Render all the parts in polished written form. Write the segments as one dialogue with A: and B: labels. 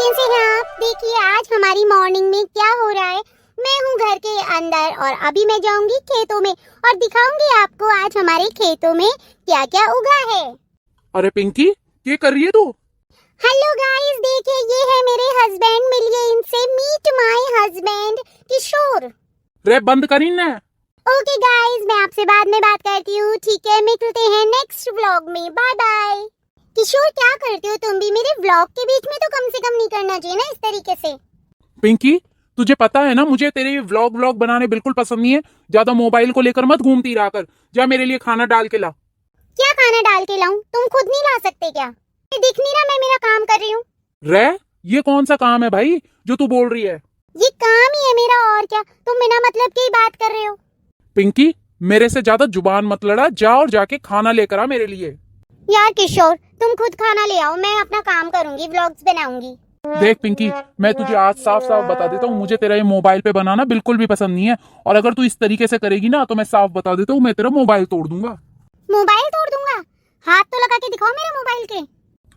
A: कैसे हैं आप? देखिए आज हमारी मॉर्निंग में क्या हो रहा है। मैं हूँ घर के अंदर और अभी मैं जाऊंगी खेतों में और दिखाऊंगी आपको आज हमारे खेतों में क्या क्या उगा है।
B: अरे पिंकी, क्या कर रही है तू?
A: हेलो गाइस, देखिए ये है मेरे हस्बैंड, मिलिए इनसे। मीट माय हस्बैंड किशोर।
B: रे बंद करी ना।
A: ओके गाइस, मैं आपसे बाद में बात करती हूँ, ठीक है? मिलते हैं नेक्स्ट व्लॉग में, बाय बाय। किशोर क्या करते हो तुम भी? मेरे व्लॉग के बीच में तो कम से कम नहीं करना चाहिए ना इस तरीके से।
B: पिंकी, तुझे पता है ना मुझे तेरे ये व्लॉग व्लॉग बनाने बिल्कुल पसंद नहीं है। ज्यादा मोबाइल को लेकर मत घूमती रहा कर। जा मेरे लिए खाना डाल के ला।
A: क्या खाना डाल के लाऊं? तुम खुद नहीं ला सकते क्या? ये दिख नहीं रहा मैं मेरा काम कर रही हूँ?
B: रे, ये कौन सा काम है भाई जो तू बोल रही है?
A: ये काम ही है मेरा, और क्या? तुम बिना मतलब की बात कर रहे हो।
B: पिंकी, मेरे से ज्यादा जुबान मत लड़ा। जा और जाके खाना लेकर आ मेरे लिए।
A: यार किशोर, तुम खुद खाना ले आओ, मैं अपना काम करूंगी, व्लॉग्स बनाऊंगी।
B: देख पिंकी, मैं तुझे आज साफ साफ बता देता हूँ, मुझे तेरा ये मोबाइल पे बनाना बिल्कुल भी पसंद नहीं है। और अगर तू इस तरीके से करेगी ना तो मैं साफ बता देता हूँ, मैं तेरा मोबाइल तोड़ दूंगा।
A: मोबाइल तोड़ दूंगा? हाथ तो लगा के दिखाओ मेरे मोबाइल के।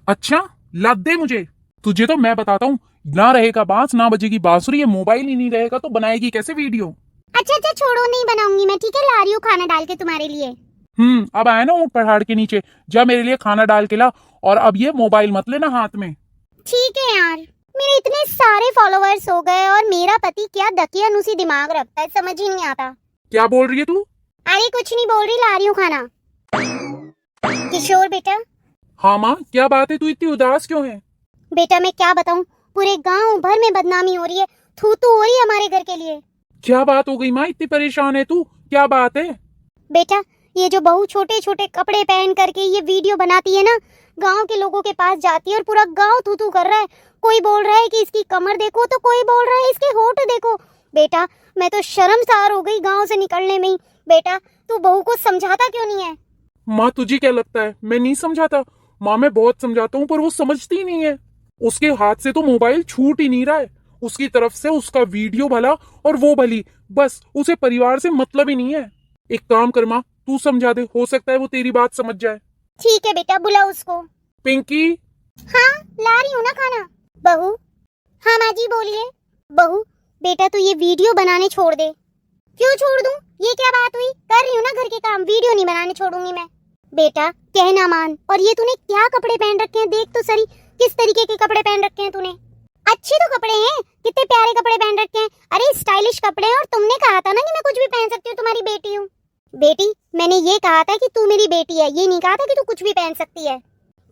B: अच्छा, लाद दे मुझे। तुझे तो मैं बताता हूँ, ना रहेगा बांस ना बजेगी बांसुरी। ये मोबाइल ही नहीं रहेगा तो बनाएगी कैसे वीडियो?
A: अच्छा छोड़ो, नहीं बनाऊंगी मैं, ठीक है? ला रही हूँ खाना डाल के तुम्हारे लिए।
B: अब आया ना ऊँट पहाड़ के नीचे। जा मेरे लिए खाना डाल के ला। और अब ये मोबाइल मत लेना हाथ में।
A: ठीक है यार, मेरे इतने सारे फॉलोवर्स हो गए और मेरा पति क्या दकियानुसी दिमाग रखता है, समझ ही नहीं आता।
B: क्या बोल रही है तू?
A: अरे कुछ नहीं बोल रही, ला रही हूँ खाना। किशोर बेटा।
B: हाँ माँ, क्या बात है? तू इतनी उदास क्यों है?
A: बेटा मैं क्या बताऊँ, पूरे गांव भर में बदनामी हो रही है, थू थू हो रही है हमारे घर के लिए।
B: क्या बात हो गई माँ? इतनी परेशान है तू? क्या बात है?
A: बेटा ये जो बहू छोटे छोटे कपड़े पहन करके ये वीडियो बनाती है ना, गांव के लोगों के पास जाती है और पूरा गांव थू थू कर रहा है। कोई बोल रहा है कि इसकी कमर देखो, तो कोई बोल रहा है इसके होठ देखो। बेटा मैं तो शर्मसार हो गई गांव से निकलने में ही। बेटा तू बहू को समझाता क्यों नहीं है?
B: माँ तुझे क्या लगता है मैं नहीं समझाता? माँ मैं बहुत समझाता हूँ पर वो समझती ही नहीं है। उसके हाथ से तो मोबाइल छूट ही नहीं रहा है। उसकी तरफ से उसका वीडियो भला और वो भली, बस उसे परिवार से मतलब ही नहीं है। एक काम कर माँ, तू समझा दे, हो सकता है वो तेरी बात समझ जाए।
A: ठीक है बेटा, बुला उसको।
B: पिंकी।
A: हाँ ला रही हूँ ना खाना। बहू। हाँ माँ जी बोलिए। बहू बेटा तू ये वीडियो बनाने छोड़ दे। क्यों छोड़ दूं? ये क्या बात हुई? कर रही हूँ ना घर के काम, वीडियो नहीं बनाने छोड़ूंगी मैं। बेटा कहना मान। और ये तूने क्या कपड़े पहन रखे हैं, देख तो सही किस तरीके के कपड़े पहन रखे हैं तूने। अच्छे तो कपड़े हैं, कितने प्यारे कपड़े पहन रखे हैं। अरे स्टाइलिश कपड़े हैं, और तुमने कहा था ना कि मैं कुछ भी पहन सकती हूँ, तुम्हारी बेटी हूँ। बेटी मैंने ये कहा था कि तू मेरी बेटी है, ये नहीं कहा था कि तू कुछ भी पहन सकती है।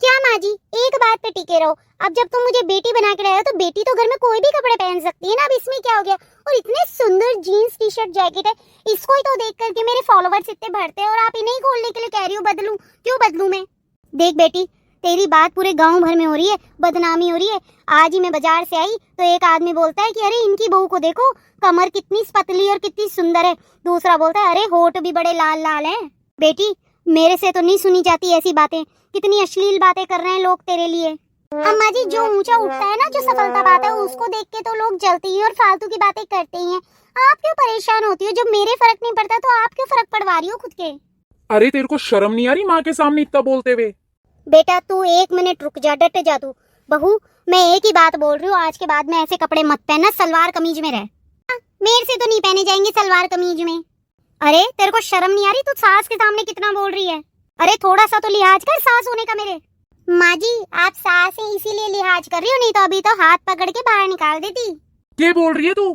A: क्या माँ जी, एक बात पे टिके रहो। अब जब तुम मुझे बेटी बना के लाए हो तो बेटी तो घर में कोई भी कपड़े पहन सकती है ना, अब इसमें क्या हो गया? और इतने सुंदर जीन्स टी शर्ट जैकेट है, इसको ही तो देख करके मेरे फॉलोवर्स इतने बढ़ते हैं और आप इन्हें ही खोलने के लिए कह रही हो बदलूं। क्यों बदलूं मैं? देख बेटी, तेरी बात पूरे गांव भर में हो रही है, बदनामी हो रही है। आज ही मैं बाजार से आई तो एक आदमी बोलता है कि अरे इनकी बहू को देखो, कमर कितनी पतली और कितनी सुंदर है। दूसरा बोलता है अरे होठ भी बड़े लाल लाल हैं। बेटी मेरे से तो नहीं सुनी जाती ऐसी बातें, कितनी अश्लील बातें कर रहे हैं लोग तेरे लिए। अम्मा जी जो ऊंचा उठता है ना, जो सफलता पाता है, उसको देख के तो लोग जलते ही और फालतू की बातें करते ही हैं। आप क्यों परेशान होती हो? जब मेरे फर्क नहीं पड़ता तो आप क्यों फर्क पड़वा रही हो खुद के?
B: अरे तेरे को शर्म नहीं आ रही माँ के सामने इतना बोलते हुए?
A: बेटा तू एक मिनट रुक जा, डट जा तू। बहू मैं एक ही बात बोल रही हूँ, आज के बाद में ऐसे कपड़े मत पहनना, सलवार कमीज में रह। मेरे से तो नहीं पहने जाएंगे सलवार कमीज में। अरे तेरे को शर्म नहीं आ रही? तू सास के सामने कितना बोल रही है। अरे थोड़ा सा तो लिहाज कर सास होने का मेरे। माँ जी आप सास हैं इसीलिए लिहाज कर रही हो, नहीं तो अभी तो हाथ पकड़ के बाहर निकाल देती।
B: क्या बोल रही है तू?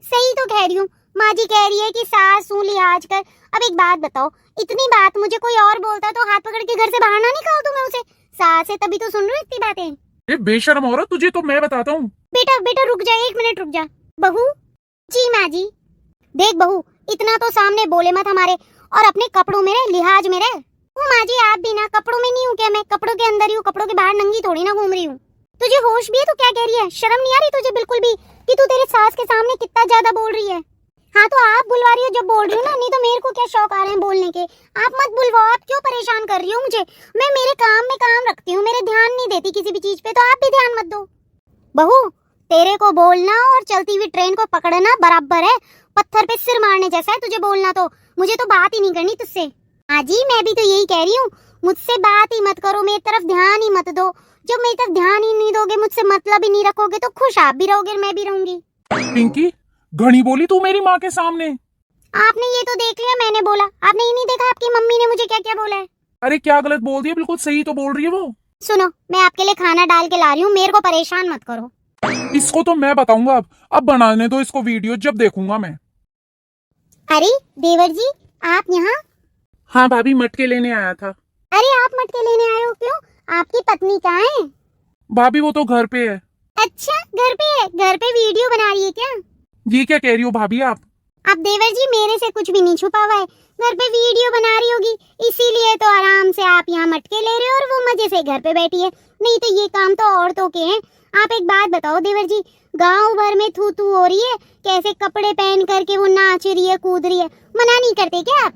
A: सही तो कह रही हूँ, माँ जी कह रही है कि सास हूँ लिहाज कर। अब एक बात बताओ, इतनी बात मुझे कोई और बोलता तो हाथ पकड़ के घर से बाहर ना निकाल दूं मैं उसे? सास है तभी तो सुन रही हूँ इतनी बातें।
B: ये बेशर्म औरत, तुझे तो मैं बताता हूँ।
A: बेटा बेटा रुक जा, एक मिनट रुक जा। बहू। जी माँ जी। देख बहू, इतना तो सामने बोले मत हमारे, और अपने कपड़ों में रह, लिहाज में रह। माँ जी आप भी ना, कपड़ों में नहीं हूँ क्या? मैं कपड़ों के अंदर ही हूँ, कपड़ों के बाहर नंगी थोड़ी ना घूम रही हूँ। तुझे होश भी है? तो क्या कह रही है? शर्म नहीं आ रही तुझे बिल्कुल भी कि तू तेरे सास के सामने कितना ज्यादा बोल रही है? हाँ तो आप बुलवा रही हो जब बोल रही हूँ ना, नहीं तो मेरे को क्या शौक आ रहे हैं बोलने के। आप मत बुलवाओ, आप क्यों परेशान कर रही हो मुझे? मैं मेरे काम में काम रखती हूँ, मेरे ध्यान नहीं देती किसी भी चीज पे, तो आप भी ध्यान मत दो। बहू तेरे को बोलना और चलती हुई ट्रेन को पकड़ना बराबर है, पत्थर पे सिर मारने जैसा है तुझे बोलना। तो मुझे तो बात ही नहीं करनी तुझसे। हाँ जी मैं भी तो यही कह रही हूँ, मुझसे बात ही मत करो, मेरी तरफ ध्यान ही मत दो। जब मेरी तरफ ध्यान ही नहीं दोगे आगे मुझसे मतलब ही नहीं रखोगे तो खुश आप भी रहोगे और मैं भी रहूंगी।
B: पिंकी, घनी बोली तू मेरी माँ के सामने।
A: आपने ये तो देख लिया, मैंने बोला, आपने ये नहीं देखा आपकी मम्मी ने मुझे क्या क्या बोला है।
B: अरे क्या गलत बोल दिया, बिल्कुल सही तो बोल रही है वो।
A: सुनो, मैं आपके लिए खाना डाल के ला रही हूँ, मेरे को परेशान मत करो।
B: इसको तो मैं बताऊंगा, अब बनाने दो इसको, वीडियो जब देखूंगा मैं।
A: अरे देवर जी, आप यहाँ?
B: हाँ भाभी, मटके लेने आया था।
A: अरे आप मटके लेने आए हो? क्यों, आपकी पत्नी कहाँ है?
B: भाभी वो तो घर पे है।
A: अच्छा, घर पे है? घर पे वीडियो बना रही है क्या?
B: ये क्या कह रही हो भाभी आप?
A: अब देवर जी, मेरे से कुछ भी नहीं छुपा हुआ है, घर पे वीडियो बना रही होगी, इसीलिए तो आराम से आप यहाँ मटके ले रहे हो और वो मजे से घर पे बैठी है। नहीं तो ये काम तो औरतों के हैं। आप एक बात बताओ देवर जी, गांव भर में थू थू हो रही है, कैसे कपड़े पहन करके वो नाच रही है, कूद रही है, मना नहीं करते क्या आप?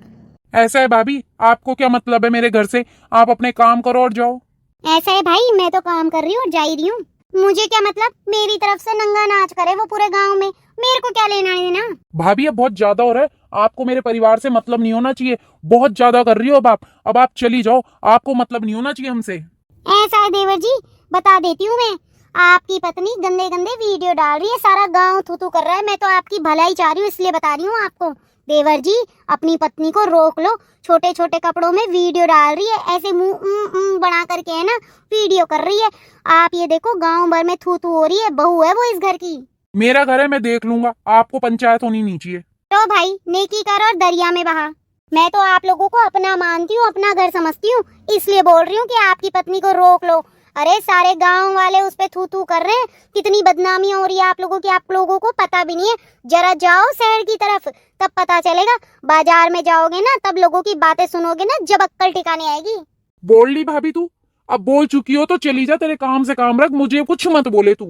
B: ऐसा है भाभी, आपको क्या मतलब है मेरे घर से? आप अपने काम करो और जाओ।
A: ऐसा है भाई, मैं तो काम कर रही हूँ और जा ही रही हूँ। मुझे क्या मतलब, मेरी तरफ से नंगा नाच करे वो पूरे गांव में, मेरे को क्या लेना देना?
B: भाभी अब बहुत ज्यादा हो रहा है, आपको मेरे परिवार से मतलब नहीं होना चाहिए। बहुत ज्यादा कर रही हो अब आप चली जाओ, आपको मतलब नहीं होना चाहिए हमसे।
A: ऐसा है देवर जी, बता देती हूँ मैं, आपकी पत्नी गंदे गंदे वीडियो डाल रही है, सारा गांव थू थू कर रहा है, मैं तो आपकी भलाई चाह रही हूँ इसलिए बता रही हूँ आपको। देवर जी, अपनी पत्नी को रोक लो, छोटे छोटे कपड़ों में वीडियो डाल रही है, ऐसे मुंह बना करके है ना वीडियो कर रही है। आप ये देखो, गांव भर में थू थू हो रही है, बहू है वो इस घर की।
B: मेरा घर है, मैं देख लूंगा, आपको पंचायत होनी नहीं चाहिए।
A: तो भाई, नेकी कर और दरिया में बहा। मैं तो आप लोगों को अपना मानती हूँ, अपना घर समझती हूँ, इसलिए बोल रही हूँ कि आपकी पत्नी को रोक लो। अरे सारे गांव वाले उस पे थू थू कर रहे हैं, कितनी बदनामी हो रही है आप लोगों की, आप लोगों को पता भी नहीं है। जरा जाओ शहर की तरफ, तब पता चलेगा। बाजार में जाओगे ना, तब लोगों की बातें सुनोगे ना, जब अक्कल ठिकाने आएगी।
B: बोल ली भाभी तू, अब बोल चुकी हो तो चली जा, तेरे काम से काम रख, मुझे कुछ मत बोले तू।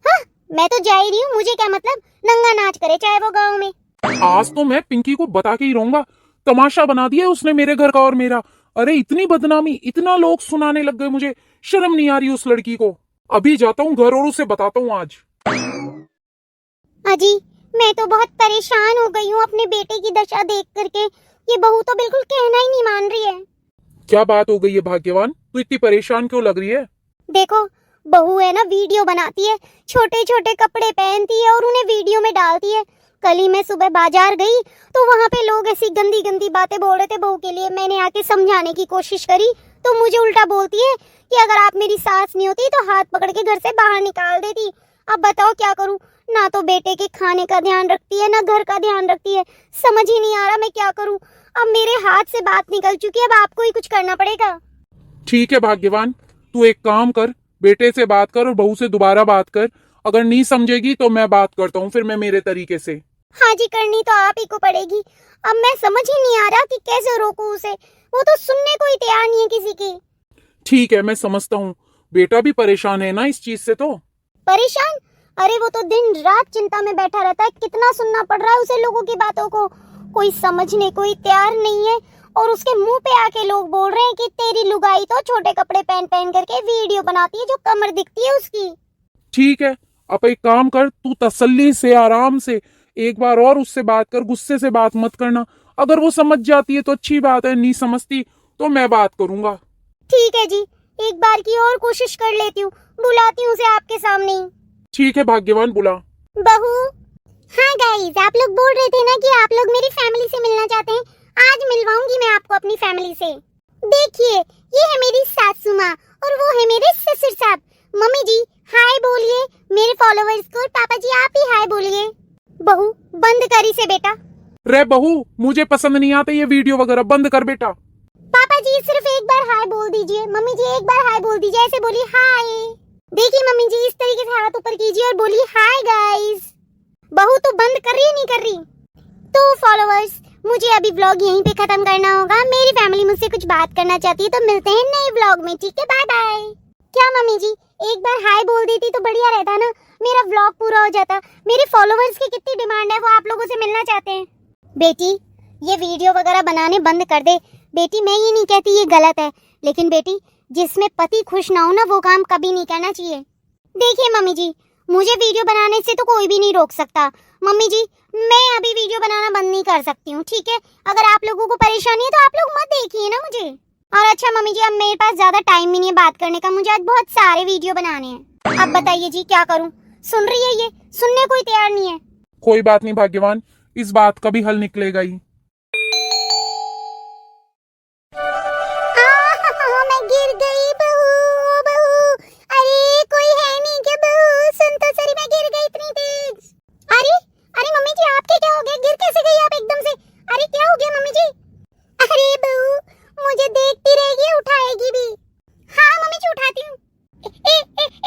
A: हाँ, मैं तो जा ही रही हूँ, मुझे क्या मतलब, नंगा नाच करे चाहे वो गाँव में।
B: आज तो मैं पिंकी को बता के ही रहूंगा, तमाशा बना दिया उसने मेरे घर का और मेरा। अरे इतनी बदनामी, इतना लोग सुनाने लग गए, मुझे शर्म नहीं आ रही उस लड़की को। अभी जाता हूँ घर और उसे बताता हूँ आज।
A: अजी, मैं तो बहुत परेशान हो गई हूँ अपने बेटे की दशा देख करके। ये बहू तो बिल्कुल कहना ही नहीं मान रही है।
B: क्या बात हो गई है भाग्यवान, तू इतनी परेशान क्यों लग रही है?
A: देखो, बहू है ना, वीडियो बनाती है, छोटे छोटे कपड़े पहनती है और उन्हें वीडियो में डालती है। कल ही मैं सुबह बाजार गई तो वहाँ पे लोग ऐसी गंदी गंदी बातें बोल रहे थे बहू के लिए। मैंने आके समझाने की कोशिश करी तो मुझे उल्टा बोलती है कि अगर आप मेरी सास नहीं होती तो हाथ पकड़ के घर से बाहर निकाल देती। अब बताओ क्या करूं, ना तो बेटे के खाने का ध्यान रखती है, ना घर का ध्यान रखती है। समझ ही नहीं आ रहा मैं क्या करूं। अब मेरे हाथ से बात निकल चुकी है, अब आपको ही कुछ करना पड़ेगा।
B: ठीक है भाग्यवान, तू एक काम कर, बेटे से बात कर और बहू से दोबारा बात कर। अगर नहीं समझेगी तो मैं बात करता हूँ फिर मैं मेरे तरीके से।
A: हाँ जी, करनी तो आप ही को पड़ेगी। अब मैं समझ ही नहीं आ रहा कि कैसे रोकूं उसे, वो तो सुनने को ही तैयार नहीं है किसी की।
B: ठीक है, मैं समझता हूँ, बेटा भी परेशान है ना इस चीज से तो।
A: परेशान? अरे वो तो दिन रात चिंता में बैठा रहता है, कितना सुनना पड़ रहा है उसे लोगों की बातों को, कोई समझने को ही तैयार नहीं है। और उसके मुंह पे आके लोग बोल रहे हैं कि तेरी लुगाई तो छोटे कपड़े पहन पहन करके वीडियो बनाती है, जो कमर दिखती है उसकी।
B: ठीक है, अब एक काम कर, तू तसल्ली से आराम से एक बार और उससे बात कर, गुस्से से बात मत करना। अगर वो समझ जाती है तो अच्छी बात है, नहीं समझती तो मैं बात करूंगा।
A: ठीक है जी, एक बार की और कोशिश कर लेती हूँ, बुलाती हूँ उसे आपके सामने ही।
B: ठीक है भाग्यवान, बुला।
A: बहू। हाँ गाइस, आप लोग बोल रहे थे ना कि आप लोग मेरी फैमिली से मिलना चाहते हैं, आज मिलवाऊंगी मैं आपको अपनी फैमिली से। देखिए, ये है मेरी सासू माँ और वो है मेरे ससुर साहब। मम्मी जी हाय बोलिए मेरे फॉलोअर्स को, और पापा जी आप भी हाय बोलिए। बहू बंद करी से बेटा।
B: रे बहू, मुझे पसंद नहीं आते ये वीडियो वगैरह, बंद कर बेटा।
A: पापा जी सिर्फ एक बार हाय बोल दीजिए, मम्मी जी एक बार हाय बोल दीजिए, ऐसे बोलिए हाय। देखिए मम्मी जी, इस तरीके से हाथ ऊपर कीजिए और बोलिए हाय गाइस। बहू तो बंद कर रही है, नहीं कर रही। तो फॉलोअर्स, मुझे अभी व्लॉग यहीं पे खत्म करना होगा। मेरी फैमिली मुझसे कुछ बात करना चाहती है, तो मिलते हैं नए व्लॉग में। ठीक है, बाय बाय। क्या मम्मी जी, एक बार हाय बोल देती तो बढ़िया रहता ना, मेरा व्लॉग पूरा हो जाता। मेरे फॉलोअर्स की कितनी डिमांड है, वो आप लोगों से मिलना चाहते हैं। बेटी, ये वीडियो वगैरह बनाने बंद कर दे। बेटी मैं ये नहीं कहती ये गलत है, लेकिन बेटी जिसमें पति खुश ना हो ना, वो काम कभी नहीं करना चाहिए। देखिए मम्मी जी, मुझे वीडियो बनाने से तो कोई भी नहीं रोक सकता। मम्मी जी, मैं अभी वीडियो बनाना बंद नहीं कर सकती हूँ, ठीक है? अगर आप लोगों को परेशानी है तो आप लोग मत देखिए ना मुझे। और अच्छा मम्मी जी, अब मेरे पास ज्यादा टाइम भी नहीं है बात करने का, मुझे आज बहुत सारे वीडियो बनाने हैं। अब बताइए जी क्या करूं? सुन रही है ये? सुनने कोई तैयार नहीं है।
B: कोई बात नहीं भाग्यवान, इस बात का भी हल निकलेगा ही।
A: मैं गिर गई बहू, बहू। अरे कोई है नहीं क्या बहू? सुन तो सही, मैं गिर गई इतनी तेज। अरे अरे मम्मी जी, आपके क्या हो गया? गिर कैसे गई आप एकदम से? अरे क्या हो गया मम्मी जी? अरे बहू, मुझे देखती रहेगी, उठाएगी भी? हाँ मम्मी जी उठाती हूँ।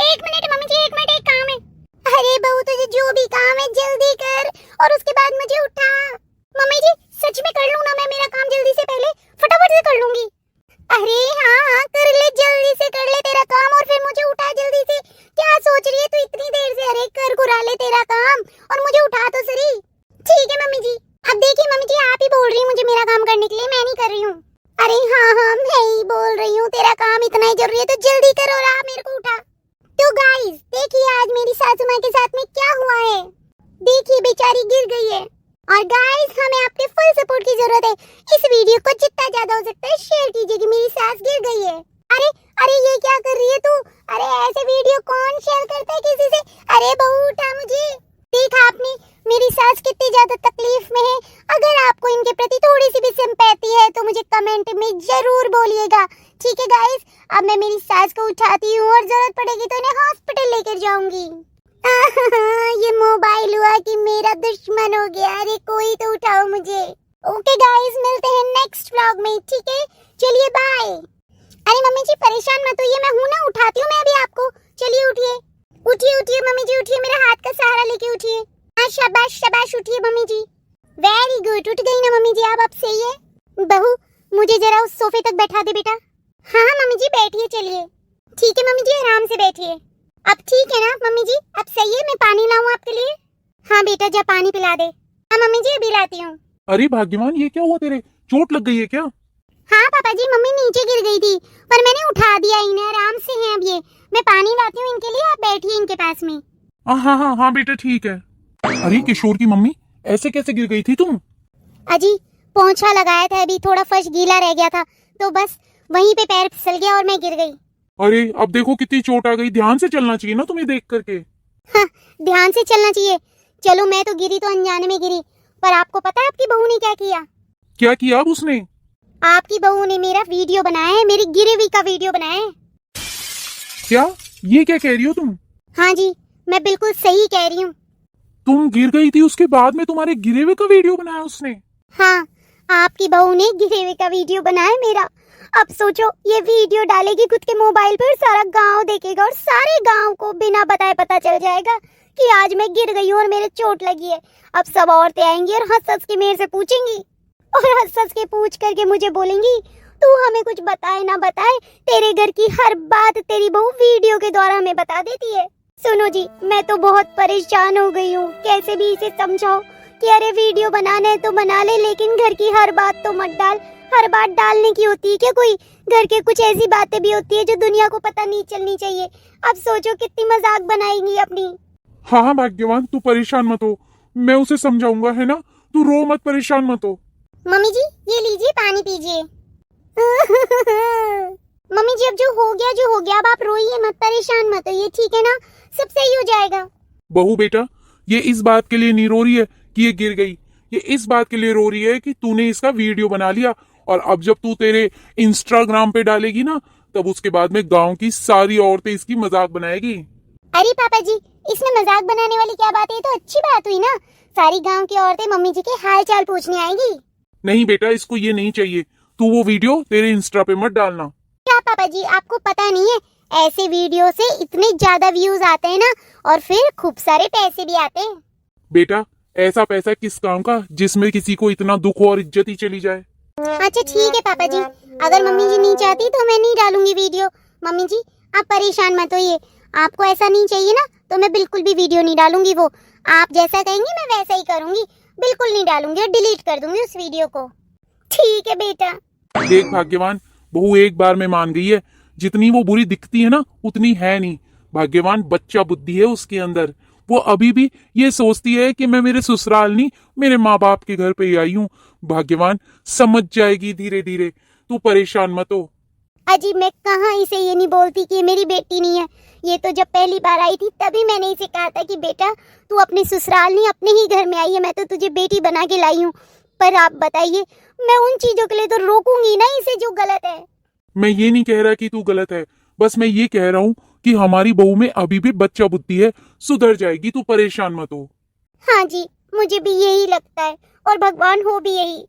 A: एक मिनट मम्मी जी, एक मिनट, एक काम है। अरे बहू, तुझे जो भी काम है जल्दी कर और उसके बाद मुझे उठा। मम्मी जी सच में कर लूँ ना मैं मेरा काम जल्दी से? पहले फटाफट से कर लूंगी। अरे हाँ हाँ कर ले, जल्दी से कर ले तेरा काम और फिर मुझे उठा जल्दी से। क्या सोच रही है तू इतनी देर से? अरे कर घुरा ले तेरा काम और मुझे उठा तो सही। ठीक है मम्मी जी। अब देखिए मम्मी जी, आप ही बोल रही हैं मुझे मेरा काम करने के लिए, मैं नहीं कर रही हूँ। अरे हाँ हाँ मैं ही बोल रही हूँ, तेरा काम इतना ही जरूरी है तो जल्दी करो और आप मेरे को उठा। तो गाइस देखिए आज मेरी सासू माँ के साथ में क्या हुआ है। देखिए बेचारी गिर गई है। और गाइस हमें आपके फुल सपोर्ट की जरूरत है। इस वीडियो को जितना ज्यादा हो सकता है शेयर कीजिए कि मेरी सास गिर गई है। अरे अरे ये क्या कर रही है तू? अरे ऐसे वीडियो कौन शेयर करता है किसी से? अरे बहू उठा मुझे। देखा आपने मेरी सास कितनी ज्यादा तकलीफ में है। अगर आपको इनके प्रति थोड़ी सी भी सिंपैथी है तो मुझे कमेंट में जरूर बोलिएगा। ठीक है गाइस, अब मैं मेरी सास को उठाती हूँ और जरूरत पड़ेगी तो इन्हें हॉस्पिटल लेकर जाऊंगी। ये मोबाइल हुआ कि मेरा दुश्मन हो गया। अरे कोई तो उठाओ मुझे। ओके गाइस, मिलते हैं नेक्स्ट व्लॉग में। ठीक है चलिए बाय। अरे मम्मी जी परेशान मत होइए, मैं हूँ ना, उठाती हूँ मैं अभी आपको। चलिए उठिए उठिए उठिए मम्मी जी, उठिए, मेरा हाथ का सहारा लेके उठिए। हाँ शाबाश शाबाश, उठिए मम्मी जी। वेरी गुड, उठ गई ना मम्मी जी आप? अब सही है। बहू मुझे जरा उस सोफे तक बैठा दे बेटा। हाँ हाँ मम्मी जी बैठिए, चलिए। ठीक है मम्मी जी, आराम से बैठिए। अब ठीक है ना मम्मी जी? अब सही है? मैं पानी लाऊं आपके लिए? हाँ बेटा जा पानी पिला दे। हाँ मम्मी जी अभी लाती हूँ।
B: अरे भाग्यवान, ये क्या हुआ तेरे? चोट लग गई है क्या?
A: हाँ पापा जी, मम्मी नीचे गिर गई थी पर मैंने उठा दिया इन्हें, आराम से हैं अब ये। मैं पानी लाती हूँ इनके लिए, आप बैठिए इनके पास में।
B: हाँ हाँ हाँ बेटा ठीक है। अरे किशोर की मम्मी, ऐसे कैसे गिर गई थी तुम?
A: अजी पोंछा लगाया था, अभी थोड़ा फर्श गीला रह गया था तो बस वहीं पे पैर फिसल गया और मैं गिर गई।
B: अरे अब देखो कितनी चोट आ गई, ध्यान से चलना चाहिए ना तुम्हें देख करके।
A: हाँ ध्यान से चलना चाहिए। चलो मैं तो गिरी तो अनजाने में गिरी, पर आपको पता है आपकी बहू ने क्या किया?
B: क्या किया अब उसने?
A: आपकी बहू ने मेरा वीडियो बनाया है, मेरी गिरी हुई का वीडियो बनाया है।
B: क्या? ये क्या कह रही हो तुम?
A: हाँ जी मैं बिल्कुल सही कह रही हूँ।
B: तुम गिर गई थी, उसके बाद में तुम्हारे गिरे हुए का वीडियो बनाया उसने?
A: हाँ आपकी बहू ने गिरे हुए का वीडियो बनाया मेरा। अब सोचो ये वीडियो डालेगी खुद के मोबाइल पर, सारा गांव देखेगा और सारे गांव को बिना बताए पता चल जाएगा कि आज मैं गिर गई हूँ और मेरे चोट लगी है। अब सब औरतें आएंगी और हंस हंस के मेरे से पूछेंगी और हंस हंस के पूछ करके मुझे बोलेंगी तू हमें कुछ बताए ना बताए, तेरे घर की हर बात तेरी बहू वीडियो के द्वारा हमें बता देती है। सुनो जी मैं तो बहुत परेशान हो गई हूँ, कैसे भी इसे समझाओ कि अरे वीडियो बनाना है तो बना ले, लेकिन घर की हर बात तो मत डाल। हर बात डालने की होती है क्या कोई? घर के कुछ ऐसी बातें भी होती है जो दुनिया को पता नहीं चलनी चाहिए। अब सोचो कितनी मजाक बनाएंगी अपनी।
B: हाँ हाँ भाग्यवान, तू परेशान मत हो, मैं उसे समझाऊंगा, है ना? तू रो मत, परेशान मत हो।
A: मम्मी जी ये लीजिए पानी पीजिए। मम्मी जी अब जो हो गया, अब आप रोइए मत, परेशान मत होइए, ठीक है ना? सब सही हो जाएगा।
B: बहू बेटा, ये इस बात के लिए नहीं रो रही है कि ये गिर गई, ये इस बात के लिए रो रही है कि तूने इसका वीडियो बना लिया और अब जब तू तेरे इंस्टाग्राम पे डालेगी ना, तब उसके बाद में गांव की सारी औरतें इसकी मजाक बनाएगी।
A: अरे पापा जी इसमें मजाक बनाने वाली क्या बात है? ये तो अच्छी बात हुई ना, सारी गांव की औरतें मम्मी जी के हाल चाल पूछने आएगी।
B: नहीं बेटा, इसको ये नहीं चाहिए, तू वो वीडियो तेरे इंस्टा पे मत डालना।
A: क्या पापा जी आपको पता नहीं है, ऐसे वीडियो से इतने ज्यादा व्यूज आते हैं ना और फिर खूब सारे पैसे भी आते हैं।
B: बेटा ऐसा पैसा किस काम का जिसमें किसी को इतना दुख और इज्जत ही चली जाए।
A: अच्छा ठीक है पापा जी, अगर मम्मी जी नहीं चाहती तो मैं नहीं डालूंगी वीडियो। मम्मी जी आप परेशान मत होइए, आपको ऐसा नहीं चाहिए ना तो मैं बिल्कुल भी वीडियो नहीं डालूंगी। वो आप जैसा कहेंगी मैं वैसा ही करूंगी, बिल्कुल नहीं डालूंगी और डिलीट कर दूंगी उस वीडियो को। ठीक है बेटा।
B: देख भाग्यवान, बहू एक बार में मान गई है, जितनी वो बुरी दिखती है ना उतनी है नहीं। भाग्यवान बच्चा बुद्धि है उसके अंदर, वो अभी भी ये सोचती है कि मैं मेरे ससुराल नहीं, मेरे माँ बाप के घर पे ही आई हूँ। भाग्यवान समझ जाएगी धीरे धीरे, तू परेशान मत हो।
A: अजी मैं कहाँ इसे ये नहीं बोलती कि ये मेरी बेटी नहीं है। ये तो जब पहली बार आई थी तभी मैंने इसे कहा था कि बेटा तू अपने ससुराल नहीं अपने ही घर में आई है, मैं तो तुझे बेटी बना के लाई हूँ। पर आप बताइए, मैं उन चीजों के लिए तो रोकूंगी ना इसे जो गलत है।
B: मैं ये नहीं कह रहा कि तू गलत है, बस मैं ये कह रहा हूँ कि हमारी बहू में अभी भी बच्चा बुद्धि है, सुधर जाएगी, तू परेशान मत हो।
A: हाँ जी, मुझे भी यही लगता है और भगवान हो भी यही।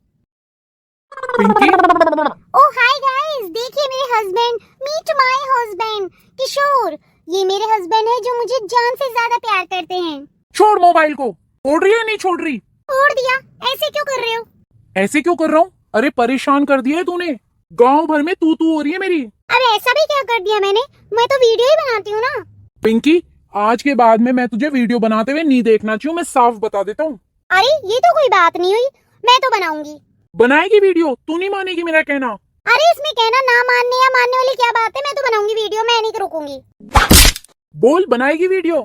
B: पिंकी,
A: ओह हाय गाइस, देखिए मेरे हस्बैंड, मीट माय हस्बैंड किशोर। ये मेरे हस्बैंड है जो मुझे जान से ज्यादा प्यार करते हैं।
B: छोड़ मोबाइल को। छोड़ रही है नहीं छोड़ रही?
A: छोड़ दिया। ऐसे क्यों कर रहे हो?
B: ऐसे क्यों कर रहा हूँ? अरे परेशान कर दिया है तूने, गांव भर में तू हो रही है मेरी।
A: अरे ऐसा भी क्या कर दिया मैंने? मैं तो वीडियो ही बनाती हूँ ना।
B: पिंकी, आज के बाद में मैं तुझे वीडियो बनाते हुए नहीं देखना चाहिए, मैं साफ बता देता हूँ।
A: अरे ये तो कोई बात नहीं हुई, मैं तो बनाऊंगी।
B: बनाएगी वीडियो? तू नहीं मानेगी मेरा कहना।
A: अरे इसमें कहना ना मानने या मानने वाली क्या बात है, मैं तो बनाऊंगी वीडियो, मैं नहीं रुकूंगी।
B: बोल, बनाएगी वीडियो?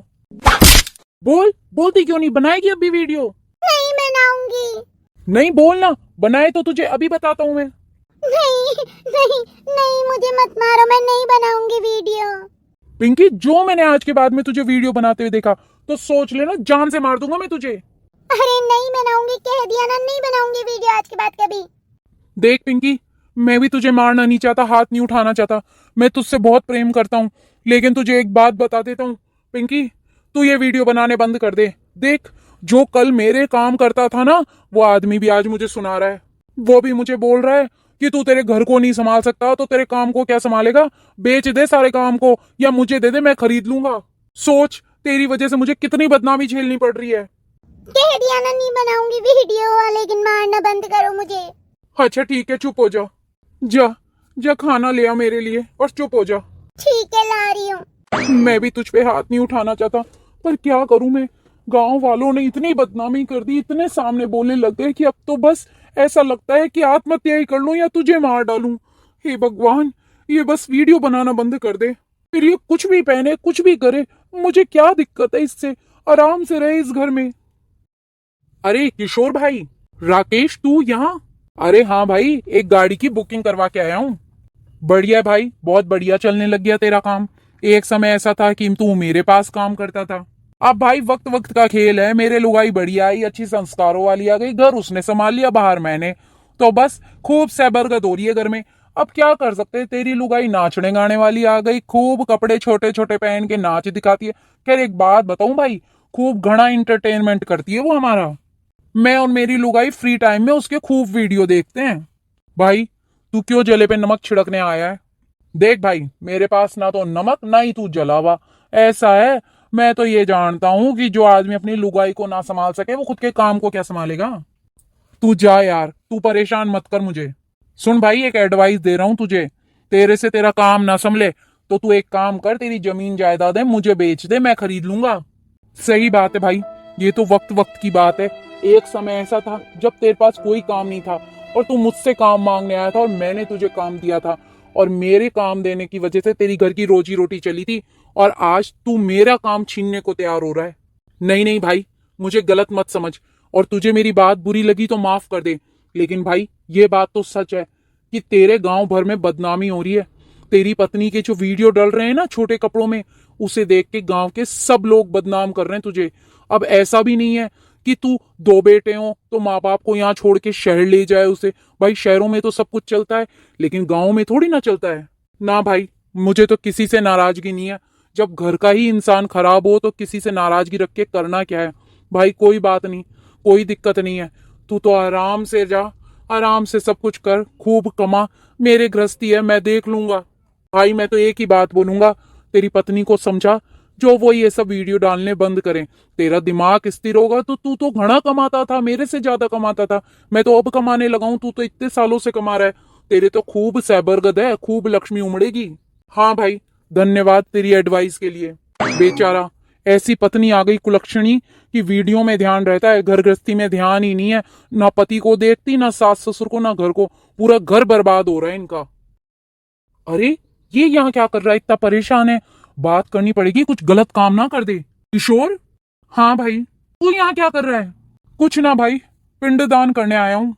B: बोल, बोलती क्यों नहीं? बनाएगी अभी वीडियो?
A: नहीं बनाऊंगी।
B: नहीं बोलना, बनाए तो तुझे अभी बताता हूँ मैं।
A: नहीं नहीं नहीं, मुझे मत मारो, मैं नहीं बनाऊंगी वीडियो।
B: पिंकी, जो मैंने आज के बाद में तुझे वीडियो बनाते हुए देखा तो सोच लेना जान से मार दूंगा मैं तुझे।
A: अरे नहीं बनाऊंगी, कह दिया ना, नहीं बनाऊंगी वीडियो आज के बाद कभी।
B: देख पिंकी, मैं भी तुझे मारना नहीं चाहता, हाथ नहीं उठाना चाहता, मैं तुझसे बहुत प्रेम करता हूँ, लेकिन तुझे एक बात बता देता हूँ पिंकी, तू ये वीडियो बनाने बंद कर दे। देख, जो कल मेरे काम करता था ना, वो आदमी भी आज मुझे सुना रहा है। वो भी मुझे बोल रहा है कि तू तेरे घर को नहीं संभाल सकता तो तेरे काम को क्या संभालेगा, बेच दे सारे काम को या मुझे दे दे, मैं खरीद लूंगा। सोच, तेरी वजह से मुझे कितनी बदनामी झेलनी पड़ रही है।
A: कह दिया ना नहीं बनाऊंगी वीडियो, लेकिन मारना बंद करो मुझे।
B: अच्छा ठीक है, चुप हो जा। जा जा, खाना ले आ मेरे लिए और चुप हो जा।
A: ठीक है, ला रही हूँ।
B: मैं भी तुझ पे हाथ नहीं उठाना चाहता, पर क्या करूं मैं, गांव वालों ने इतनी बदनामी कर दी, इतने सामने बोलने लग गए कि अब तो बस ऐसा लगता है कि आत्महत्या ही कर लूं या तुझे मार डालूं। हे भगवान, ये बस वीडियो बनाना बंद कर दे, फिर ये कुछ भी पहने कुछ भी करे, मुझे क्या दिक्कत है इससे, आराम से रहे इस घर में। अरे किशोर भाई, राकेश तू यहाँ? अरे हाँ भाई, एक गाड़ी की बुकिंग करवा के आया हूँ। बढ़िया भाई, बहुत बढ़िया चलने लग गया तेरा काम। एक समय ऐसा था कि तू मेरे पास काम करता था, अब भाई वक्त वक्त का खेल है, मेरे लुगाई बढ़िया आई, अच्छी संस्कारों वाली आ गई, घर उसने संभाल लिया, बाहर मैंने, तो बस खूब सहबरकत हो रही है घर में। अब क्या कर सकते, तेरी लुगाई नाचने गाने वाली आ गई, खूब कपड़े छोटे छोटे पहन के नाच दिखाती है। खैर एक बात बताऊं भाई, खूब घना इंटरटेनमेंट करती है वो हमारा। मैं और मेरी लुगाई फ्री टाइम में उसके खूब वीडियो देखते हैं। भाई तू क्यों जले पे नमक छिड़कने आया है? देख भाई, मेरे पास ना तो नमक ना ही तू जलावा, ऐसा है, मैं तो ये जानता हूं कि जो आदमी अपनी लुगाई को ना संभाल सके वो खुद के काम को क्या संभालेगा। तू जा यार, तू परेशान मत कर मुझे। सुन भाई, एक एडवाइस दे रहा हूं तुझे, तेरे से तेरा काम ना संभले तो तू एक काम कर, तेरी जमीन जायदाद है मुझे बेच दे, मैं खरीद लूंगा। सही बात है भाई, ये तो वक्त वक्त की बात है। एक समय ऐसा था जब तेरे पास कोई काम नहीं था और तू मुझसे काम मांगने आया था और मैंने तुझे काम दिया था, और मेरे काम देने की वजह से तेरी घर की रोजी रोटी चली थी, और आज तू मेरा काम छीनने को तैयार हो रहा है। नहीं नहीं भाई, मुझे गलत मत समझ, और तुझे मेरी बात बुरी लगी तो माफ कर दे, लेकिन भाई ये बात तो सच है कि तेरे गांव भर में बदनामी हो रही है। तेरी पत्नी के जो वीडियो डल रहे हैं ना छोटे कपड़ों में, उसे देख के गांव के सब लोग बदनाम कर रहे हैं तुझे। अब ऐसा भी नहीं है कि तू दो बेटे हो तो माँ बाप को यहाँ छोड़ के शहर ले जाए उसे। भाई शहरों में तो सब कुछ चलता है, लेकिन गांव में थोड़ी ना चलता है ना। भाई मुझे तो किसी से नाराजगी नहीं है, जब घर का ही इंसान खराब हो तो किसी से नाराजगी रख के करना क्या है। भाई कोई बात नहीं, कोई दिक्कत नहीं है, तू तो आराम से जा, आराम से सब कुछ कर, खूब कमा, मेरे गृहस्थी है, मैं देख लूंगा। भाई मैं तो एक ही बात बोलूंगा, तेरी पत्नी को समझा जो वो ये सब वीडियो डालने बंद करें। तेरा दिमाग स्थिर होगा तो तू तो घना कमाता था, मेरे से ज्यादा कमाता था, मैं तो अब कमाने लगा हूं, तू तो इतने सालों से कमा रहा है, तेरे तो खूब सैबरगद है, खूब लक्ष्मी उमड़ेगी। हाँ भाई, धन्यवाद तेरी एडवाइस के लिए। बेचारा, ऐसी पत्नी आ गई कुलक्षणी कि वीडियो में ध्यान रहता है, घर गृहस्थी में ध्यान ही नहीं है, ना पति को देखती, ना सास ससुर को, ना घर को, पूरा घर बर्बाद हो रहा है इनका। अरे ये यहाँ क्या कर रहा है, इतना परेशान है, बात करनी पड़ेगी, कुछ गलत काम ना कर दे। किशोर, हाँ भाई, तू यहाँ क्या कर रहा है? कुछ ना भाई, पिंडदान करने आया हूँ।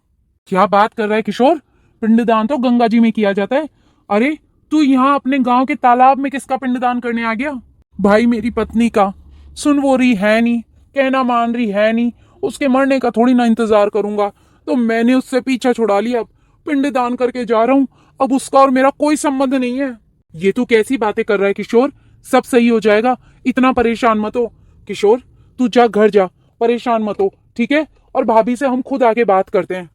B: क्या बात कर रहा है किशोर, पिंडदान तो गंगा जी में किया जाता है। अरे तू यहाँ अपने गांव के तालाब में किसका पिंडदान करने आ गया? भाई मेरी पत्नी का। सुन वो रही है नहीं, कहना मान रही है नहीं, उसके मरने का थोड़ी ना इंतजार करूंगा, तो मैंने उससे पीछा छुड़ा लिया। अब पिंडदान करके जा रहा हूँ, अब उसका और मेरा कोई संबंध नहीं है। ये तू कैसी बातें कर रहा है किशोर? सब सही हो जाएगा, इतना परेशान मत हो। किशोर तू जा, घर जा, परेशान मत हो, ठीक है? और भाभी से हम खुद आके बात करते हैं।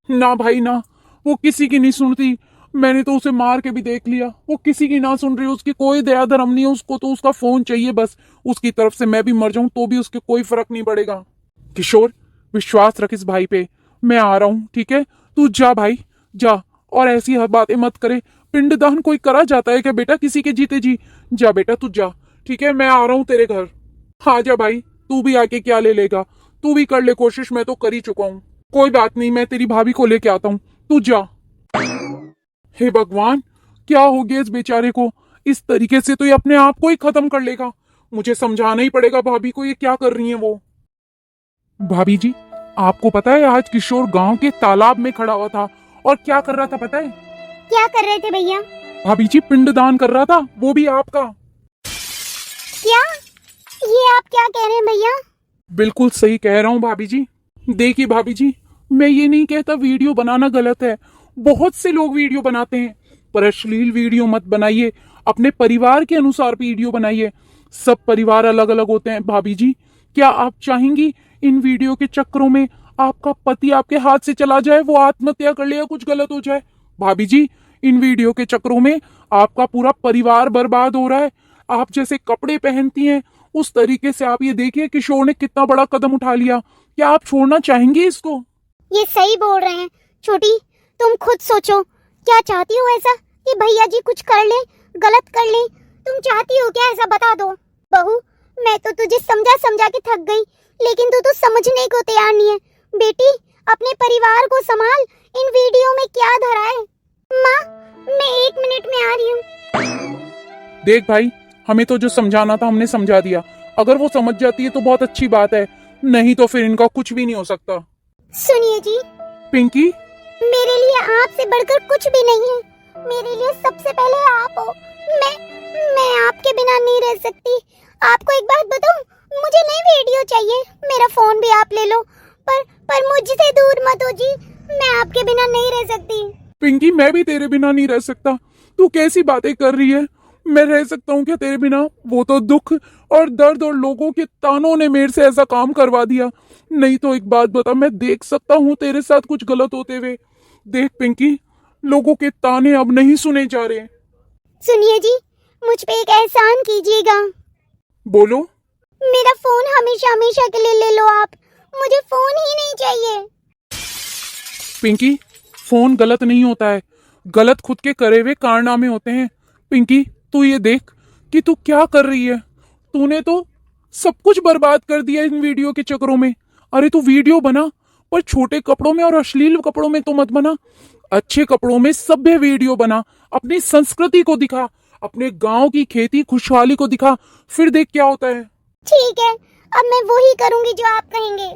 B: ना भाई ना, वो किसी की नहीं सुनती। मैंने तो उसे मार के भी देख लिया, वो किसी की ना सुन रही। उसकी कोई दया धर्म नहीं है, उसको तो उसका फोन चाहिए बस। उसकी तरफ से मैं भी मर जाऊं तो भी उसके कोई फर्क नहीं पड़ेगा। किशोर विश्वास रख इस भाई पे, मैं आ रहा हूं, ठीक है? तू जा भाई जा, और ऐसी हर बातें मत करे। पिंडदान कोई करा जाता है क्या बेटा किसी के जीते जी? जा बेटा तू जा, ठीक है? मैं आ रहा हूं तेरे घर। हाँ जा भाई, तू भी आके क्या ले लेगा? तू भी कर ले कोशिश, मैं तो कर ही चुका हूँ। कोई बात नहीं, मैं तेरी भाभी को लेके आता हूँ, तू जा। हे भगवान, क्या हो गया इस बेचारे को? इस तरीके से तो ये अपने आप को ही खत्म कर लेगा। मुझे समझाना ही पड़ेगा भाभी को ये क्या कर रही है वो। भाभी जी, आपको पता है आज किशोर गांव के तालाब में खड़ा हुआ था और क्या कर रहा था पता है?
A: क्या कर रहे थे भैया?
B: भाभी जी पिंडदान कर रहा था, वो भी आपका।
A: क्या? ये आप क्या कह रहे हैं भैया?
B: बिल्कुल सही कह रहा हूँ भाभी जी। देखिए भाभी जी, मैं ये नहीं कहता वीडियो बनाना गलत है, बहुत से लोग वीडियो बनाते हैं, पर अश्लील वीडियो मत बनाइए। अपने परिवार के अनुसार वीडियो बनाइए। सब परिवार अलग अलग होते हैं भाभी जी। क्या आप चाहेंगी इन वीडियो के चक्करों में आपका पति आपके हाथ से चला जाए, वो आत्महत्या कर ले या कुछ गलत हो जाए? भाभी जी इन वीडियो के चक्करों में आपका पूरा परिवार बर्बाद हो रहा है। आप जैसे कपड़े पहनती हैं उस तरीके से आप ये देखिए किशोर ने कितना बड़ा कदम उठा लिया। क्या आप छोड़ना चाहेंगे इसको?
A: ये सही बोल रहे हैं छोटी, तुम खुद सोचो, क्या चाहती हो ऐसा कि भैया जी कुछ कर ले, गलत कर ले? तुम चाहती हो क्या ऐसा, बता दो। बहू मैं तो तुझे समझा समझा के थक गई, लेकिन तू तो समझने को तैयार नहीं है। बेटी अपने परिवार को संभाल, इन वीडियो में क्या धरा है? माँ मैं 1 मिनट में आ रही हूँ।
B: देख भाई, हमें तो जो समझाना था हमने समझा दिया। अगर वो समझ जाती है तो बहुत अच्छी बात है, नहीं तो फिर इनका कुछ भी नहीं हो सकता।
A: सुनिए जी,
B: पिंकी
A: मेरे लिए आपसे बढ़कर कुछ भी नहीं है। मेरे लिए सबसे पहले आप हो। मैं आपके बिना नहीं रह सकती। आपको एक बात बताऊं, मुझे नई वीडियो चाहिए, मेरा फोन भी आप ले लो, पर मुझसे दूर मत हो जी, मैं आपके बिना नहीं रह सकती।
B: पिंकी मैं भी तेरे बिना नहीं रह सकता। तू कैसी बातें कर रही है? मैं रह सकता हूँ क्या तेरे बिना? वो तो दुख और दर्द और लोगों के तानों ने मेरे से ऐसा काम करवा दिया। नहीं तो एक बात बता, मैं देख सकता हूँ तेरे साथ कुछ गलत होते हुए। देख पिंकी, लोगों के ताने अब नहीं सुने जा रहे।
A: सुनिए जी, मुझ पे एक एहसान कीजिएगा।
B: बोलो।
A: मेरा फोन हमेशा हमेशा के लिए ले लो आप, मुझे फोन ही नहीं चाहिए।
B: पिंकी फोन गलत नहीं होता है, गलत खुद के करे हुए कारनामे होते हैं। पिंकी तू ये देख कि तू क्या कर रही है। तूने तो सब कुछ बर्बाद कर दिया इन वीडियो के चक्करों में। अरे तू वीडियो बना, पर छोटे कपड़ों में और अश्लील कपड़ों में तो मत बना। अच्छे कपड़ों में सभ्य वीडियो बना, अपनी संस्कृति को दिखा, अपने गांव की खेती खुशहाली को दिखा, फिर देख क्या होता है।
A: ठीक है, अब मैं वही करूंगी जो आप कहेंगे।